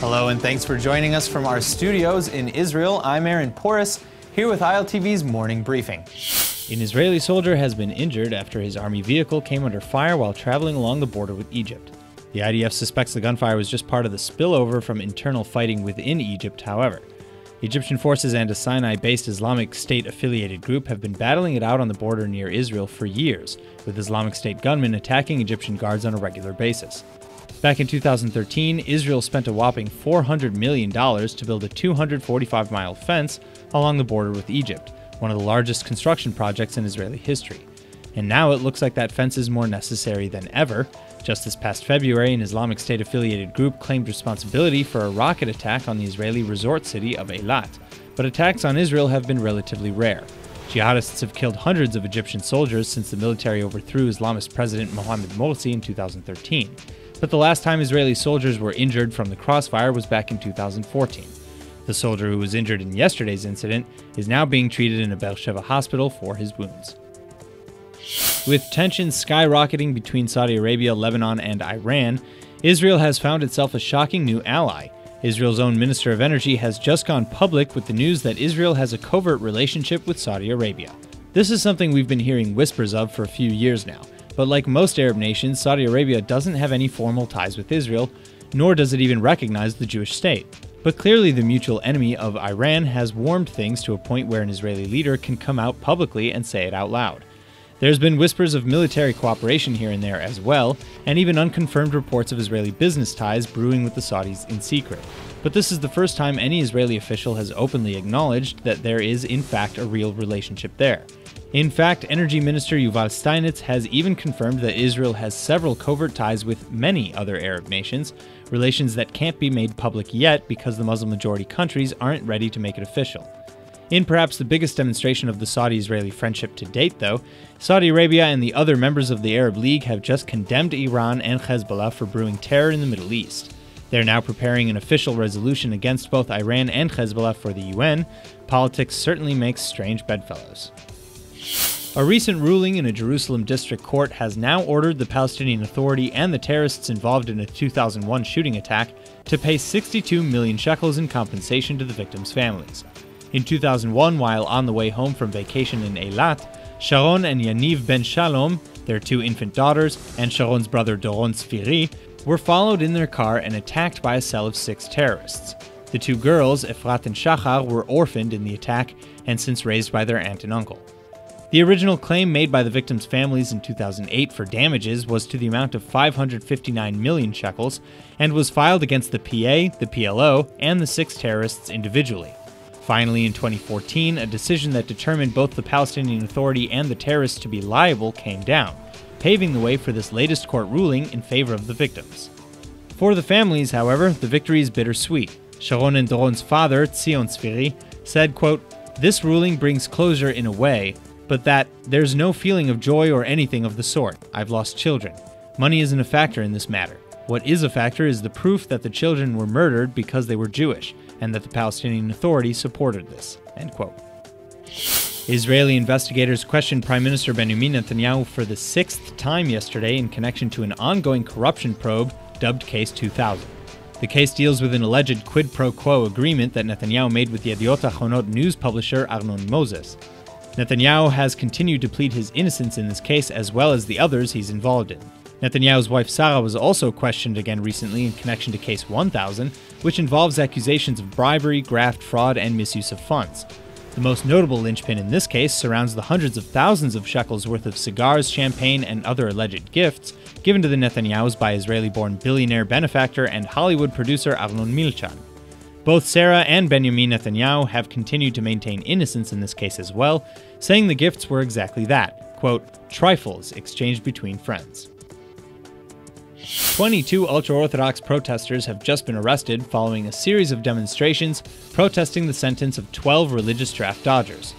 Hello and thanks for joining us from our studios in Israel. I'm Aaron Porras, here with ILTV's morning briefing. An Israeli soldier has been injured after his army vehicle came under fire while traveling along the border with Egypt. The I.D.F. suspects the gunfire was just part of the spillover from internal fighting within Egypt, however. The Egyptian forces and a Sinai-based Islamic State-affiliated group have been battling it out on the border near Israel for years, with Islamic State gunmen attacking Egyptian guards on a regular basis. Back in 2013, Israel spent a whopping $400 million to build a 245-mile fence along the border with Egypt, one of the largest construction projects in Israeli history. And now it looks like that fence is more necessary than ever. Just this past February, an Islamic State-affiliated group claimed responsibility for a rocket attack on the Israeli resort city of Eilat. But attacks on Israel have been relatively rare. Jihadists have killed hundreds of Egyptian soldiers since the military overthrew Islamist President Mohamed Morsi in 2013. But the last time Israeli soldiers were injured from the crossfire was back in 2014. The soldier who was injured in yesterday's incident is now being treated in a Beersheba hospital for his wounds. With tensions skyrocketing between Saudi Arabia, Lebanon, and Iran, Israel has found itself a shocking new ally. Israel's own Minister of Energy has just gone public with the news that Israel has a covert relationship with Saudi Arabia. This is something we've been hearing whispers of for a few years now, but like most Arab nations, Saudi Arabia doesn't have any formal ties with Israel, nor does it even recognize the Jewish state. But clearly the mutual enemy of Iran has warmed things to a point where an Israeli leader can come out publicly and say it out loud. There's been whispers of military cooperation here and there as well, and even unconfirmed reports of Israeli business ties brewing with the Saudis in secret. But this is the first time any Israeli official has openly acknowledged that there is in fact a real relationship there. In fact, Energy Minister Yuval Steinitz has even confirmed that Israel has several covert ties with many other Arab nations, relations that can't be made public yet because the Muslim-majority countries aren't ready to make it official. In perhaps the biggest demonstration of the Saudi-Israeli friendship to date, though, Saudi Arabia and the other members of the Arab League have just condemned Iran and Hezbollah for brewing terror in the Middle East. They're now preparing an official resolution against both Iran and Hezbollah for the UN. Politics certainly makes strange bedfellows. A recent ruling in a Jerusalem district court has now ordered the Palestinian Authority and the terrorists involved in a 2001 shooting attack to pay 62 million shekels in compensation to the victims' families. In 2001, while on the way home from vacation in Eilat, Sharon and Yaniv Ben Shalom, their two infant daughters, and Sharon's brother Doron Sfiri, were followed in their car and attacked by a cell of 6 terrorists. The two girls, Efrat and Shachar, were orphaned in the attack and since raised by their aunt and uncle. The original claim made by the victims' families in 2008 for damages was to the amount of 559 million shekels and was filed against the PA, the PLO, and the 6 terrorists individually. Finally, in 2014, a decision that determined both the Palestinian Authority and the terrorists to be liable came down, paving the way for this latest court ruling in favor of the victims. For the families, however, the victory is bittersweet. Sharon and Doron's father, Tzion Sfiri, said, quote, "This ruling brings closure in a way, but that there's no feeling of joy or anything of the sort. I've lost children. Money isn't a factor in this matter. What is a factor is the proof that the children were murdered because they were Jewish, and that the Palestinian Authority supported this." End quote. Israeli investigators questioned Prime Minister Benjamin Netanyahu for the 6th time yesterday in connection to an ongoing corruption probe dubbed Case 2000. The case deals with an alleged quid pro quo agreement that Netanyahu made with the Yediot Ahronot news publisher Arnon Moses. Netanyahu has continued to plead his innocence in this case as well as the others he's involved in. Netanyahu's wife Sarah was also questioned again recently in connection to Case 1000, which involves accusations of bribery, graft, fraud, and misuse of funds. The most notable linchpin in this case surrounds the hundreds of thousands of shekels worth of cigars, champagne, and other alleged gifts given to the Netanyahus by Israeli-born billionaire benefactor and Hollywood producer Arnon Milchan. Both Sarah and Benjamin Netanyahu have continued to maintain innocence in this case as well, saying the gifts were exactly that, quote, "trifles exchanged between friends." 22 ultra-Orthodox protesters have just been arrested following a series of demonstrations protesting the sentence of 12 religious draft dodgers.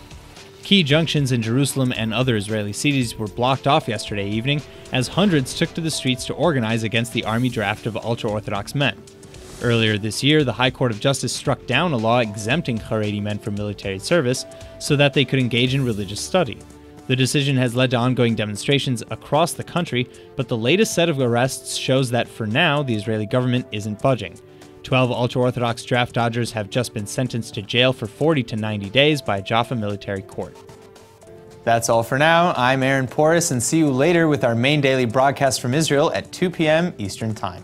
Key junctions in Jerusalem and other Israeli cities were blocked off yesterday evening as hundreds took to the streets to organize against the army draft of ultra-Orthodox men. Earlier this year, the High Court of Justice struck down a law exempting Haredi men from military service so that they could engage in religious study. The decision has led to ongoing demonstrations across the country, but the latest set of arrests shows that for now, the Israeli government isn't budging. 12 ultra-Orthodox draft dodgers have just been sentenced to jail for 40 to 90 days by Jaffa Military Court. That's all for now. I'm Aaron Porras, and see you later with our main daily broadcast from Israel at 2 p.m. Eastern Time.